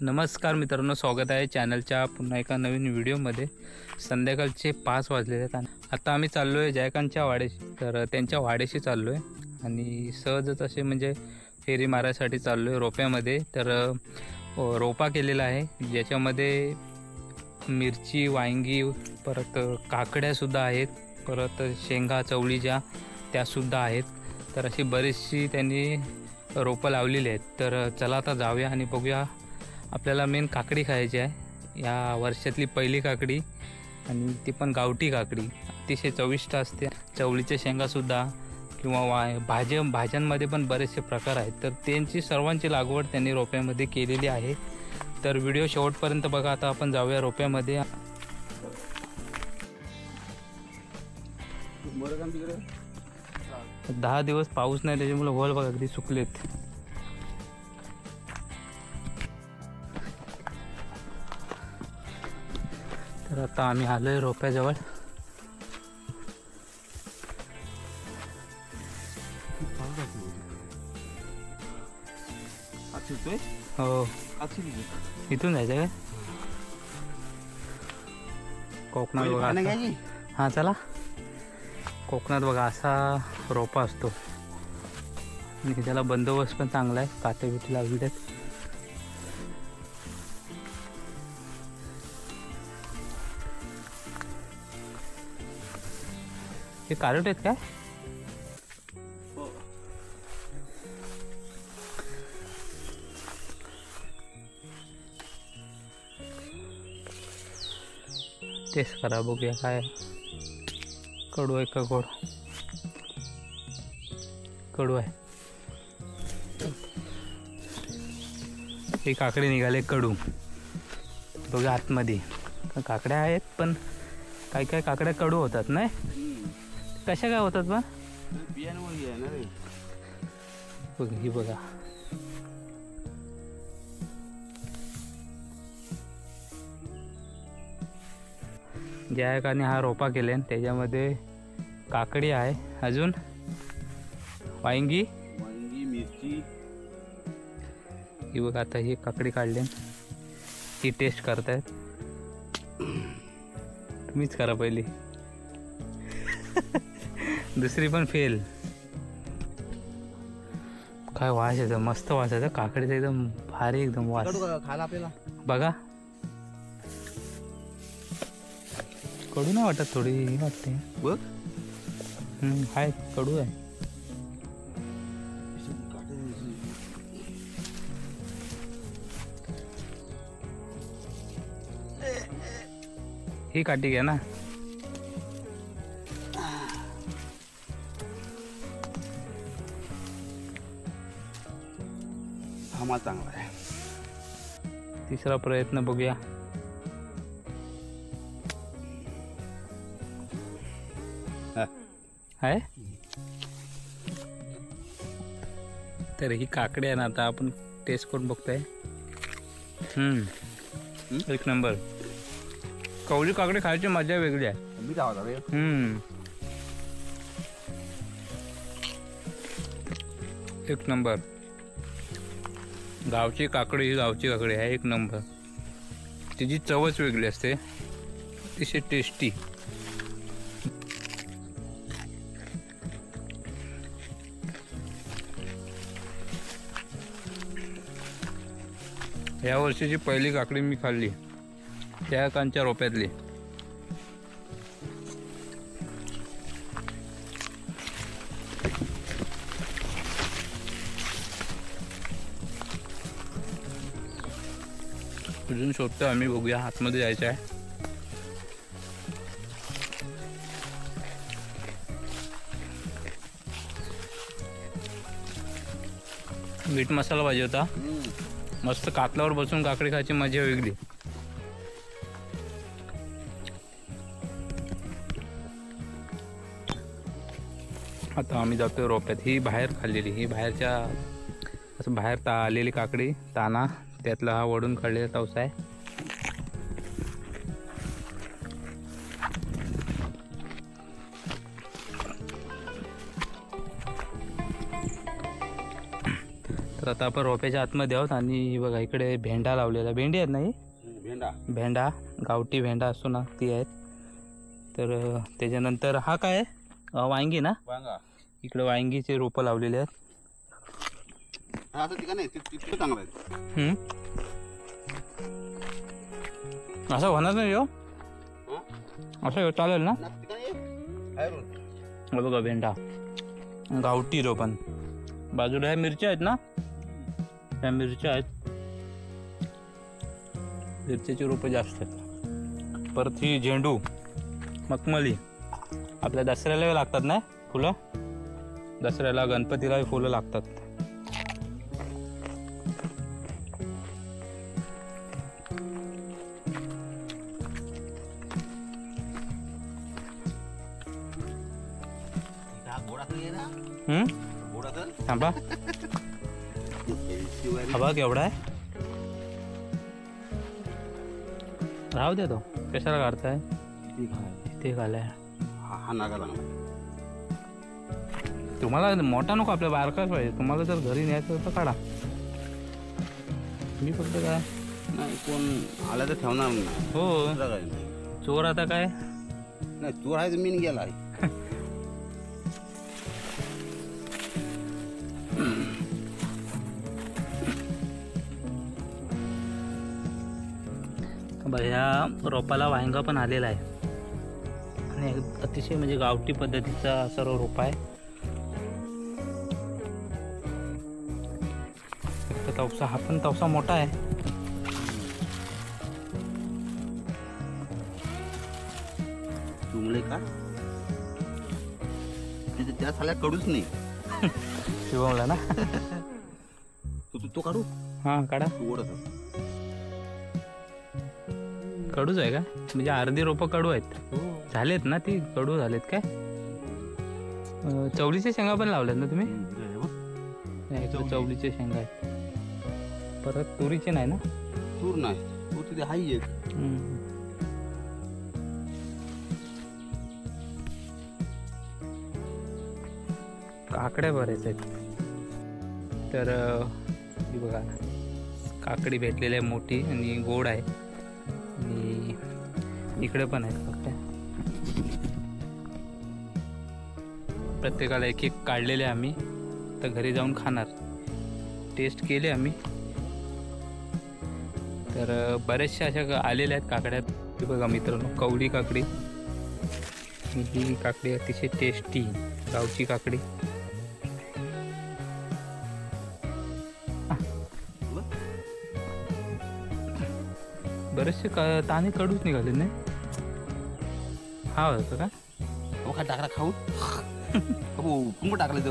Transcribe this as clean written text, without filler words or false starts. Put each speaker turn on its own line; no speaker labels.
नमस्कार मित्रांनो, स्वागत आहे चॅनलच्या पुन्हा एका नवीन व्हिडिओमध्ये। संध्याकाळचे 5 वाजलेले आहेत आणि आता आम्ही चाललो आहे जयकांतच्या वाड्याशी। तर त्यांच्या वाड्याशी चाललो आहे आणि सहजच असे म्हणजे फेरी मारायसाठी चाललो आहे रोप्यामध्ये। तर रोपा केलेला आहे ज्याच्यामध्ये मिरची, वांगी, परत काकड्यासुद्धा आहेत, परत शेंगा चवळीच्या त्यासुद्धा आहेत। तर अशी बरीचशी त्यांनी रोपं लावलेली आहेत। तर चला आता जाऊया आणि बघूया। आपल्याला मेन काकडी खायची आहे, या वर्षातली पहिली काकडी आणि ती पण गावठी काकडी, अतिशय चविष्ट असते। चवळीच्या शेंगासुद्धा किंवा भाज्यांमध्ये पण बरेचसे प्रकार आहेत। तर त्यांची सर्वांची लागवड त्यांनी रोप्यामध्ये केलेली आहे। तर व्हिडिओ शेवटपर्यंत बघा। आता आपण जाऊया रोप्यामध्ये। 10 दिवस पाऊस नाही त्याच्यामुळे होल बघा अगदी सुकलेत। तर आता आम्ही आलोय रोप्याजवळ। हो, इथून जायचं काय कोकणात बघा। हां चला, कोकणात बघा असा रोपा असतो आणि त्याला बंदोबस्त पण चांगला आहे, काटे बिटे लावलेले आहेत। हे कारोट आहेत काय? टेस्ट करा बघूया काय कडू आहे का गोड। कडू आहे। ही काकडी निघाले कडू, बघा आतमध्ये काकड्या आहेत, पण काही काही काकड्या कडू होतात नाही। कशा काय होतात बा? बघ ही बघा, ज्या एकाने हा रोपा केले त्याच्यामध्ये काकडी आहे, अजून वांगी,
मिरची।
ही बघा आता ही काकडी काढली, ही टेस्ट करतायत। तुम्हीच करा पहिली, दुसरी पण फेल। काय वास येतो, मस्त वास येतो काकडीचा, एकदम भारी, एकदम वास
खायला आपल्याला
बघा। कडू नाही वाटत, थोडी वाटते
बघ।
आहे कडू आहे। ही काठी घ्या ना।
हा माल चांगला आहे।
तिसरा प्रयत्न बघूया। आहे तर ही काकडी आहे ना, आता आपण टेस्ट करून बघतोय। एक नंबर। कवळी काकडी खायची मजा वेगळी आहे। एक नंबर। गावची काकडी ही गावची काकडी आहे, एक नंबर। तिची चवच वेगळी असते, अतिशय टेस्टी। या वर्षीची पहिली काकडी मी खाल्ली त्या कांच्या रोप्यातली। अजून शोधतो आम्ही, बघूया आतमध्ये जायचं आहे। मीठ मसाला पाहिजे होता, मस्त कातलावर बसून काकडी खायची मजा वेगळी। आता आम्ही जातोय रोप्यात। ही बाहेर खाल्लेली, ही बाहेरच्या असं बाहेर आलेली काकडी, ताना त्यातला हा वडून काढलेला तवसा आहे। तर आता आपण रोप्याच्या आतमध्ये आहोत आणि बघा इकडे भेंडा लावलेला. भेंडी आहेत नाही, भेंडा गावठी भेंडा असतो ना ती आहेत. तर त्याच्यानंतर हा काय आहे, वांगी ना, इकडे वांगीचे रोपं लावलेले आहेत. असं होणार नाही हो, असं चालेल ना. बघा भेंडा गावठी रोपण. बाजूला ह्या मिरच्या आहेत ना, ह्या मिरच्या आहेत, मिरच्याची रोपं जास्त आहेत. परत ही झेंडू, मखमली, आपल्या दसऱ्याला लागतात ना फुलं, दसऱ्याला गणपतीला फुलं लागतात. थांबा, हा बघ एवढा आहे, राहू दे तो, कशाला काढताय, ते घालाय. तुम्हाला मोठा नको, आपल्या बारकाच पाहिजे. तुम्हाला जर घरी न्यायचं तर काढा. मी फक्त काय
नाही, कोण आला तर ठेवणार नाही.
हो, चोर आता काय
नाही, चोर आहे तर मीन गेला आहे.
ह्या रोपाला वांगा पण आलेला आहे आणि अतिशय म्हणजे गावठी पद्धतीचा सर्व रोपा आहे. तवसा, हा पण तवसा मोठा आहे.
तुमले का त्या साल्या कडूच नाही.
शिवमला ना,
तो काढू.
हा काढा. कडूच आहे का, म्हणजे अर्धी रोपं कडू आहेत. झालेत ना, ती कडू झालेत काय. चवळीचे शेंगा पण लावल्यात ना तुम्ही. चवळीचे शेंगा आहेत. परत तुरीचे नाही ना.
तूर नाही, तूर तिथे हाई एक.
काकड्या बऱ्याच आहेत. तर ही बघा काकडी भेटलेली आहे, मोठी आणि गोड आहे. आणि इकडे पण आहेत काकड्या. प्रत्येकाला एक एक काढलेले आम्ही, तर घरी जाऊन खाणार. टेस्ट केले आम्ही. तर बऱ्याचशा अशा आलेल्या आहेत काकड्या. हे बघा मित्रांनो, कवडी काकडी. ही काकडी अतिशय टेस्टी गावची काकडी. बरेचसे ताने कडूच निघाले नाही. हा होतं का,
टाकला खाऊ. टाकलं ते